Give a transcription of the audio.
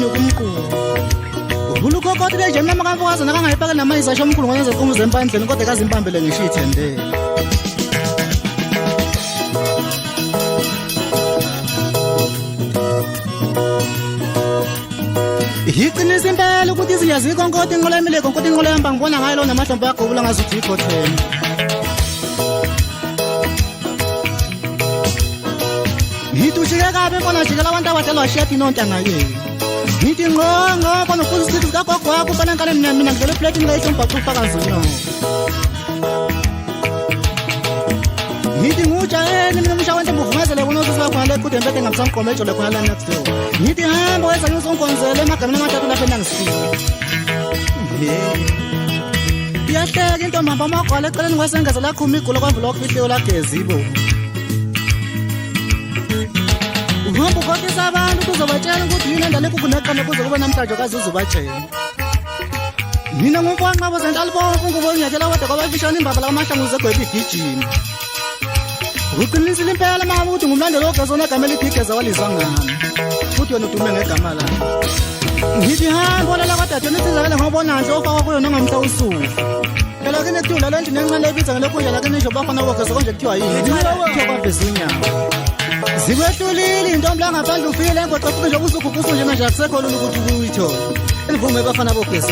kuseni kumkhulu ulukokoti leje mama kamfokazi nakangayipaka namayisa asho omkhulu ngone zefumo zempandleni kodwa kazimpambele ngisho ithendele iqinisa impela ukuthi siyazikho konkoti inqola emile konkoti inqola yamba ngibona ngayo lo namahlombe yagobula ngazuthi ikhotheni ngithushike kabe mbona jikela abantu abadala washiyathi nontanga yeni ngithi ngqonqo bona futhi isithi kagogo wakho ufana ngale mina ngivele plate ngayishomba kufakazi no ngithi ngujayeni mina umshawenze mbuvumezele bona usisi wakho ngale kude mbethe ngamsamqomejo lekhona la next door ngithi hamba wenza ngizonkonzela emagameni amathathu lapha enangisifika iyahleka into mamba amagwala eceleni kwasengezela khuma igulo kwavula okufihliwe lagezibo uhamba ukhohlisa abantu kuzobatshela ukuthi yini endala ekukunaqana kuze kube namhlanje kaze uzobatshela mina ngumfwanqabo zentalibomvu ngubonyathela kodwa kwabafishana imbaba lakamahlangu zegweba igijima uqinisile impela mama ukuthi ngumlandeli ogezona egama eliphigeza walizangami futhi yona udume ngegama lakho ngithi hamba olela kwadadeni isizakele ngobona nje ofakwa kuyo nangamhla usuku phela kene kuthiwa lale ndini encane ebiza ngelekhunja lakhe nisho bafana bogeza konje kuthiwa yini kuthiwa kwaveza unyawo zikwehlulile intombi langaphandle ufile ngoqeqesho nje usuku nje manje akusekho lula ukuthi uyithole envume bafana bogeza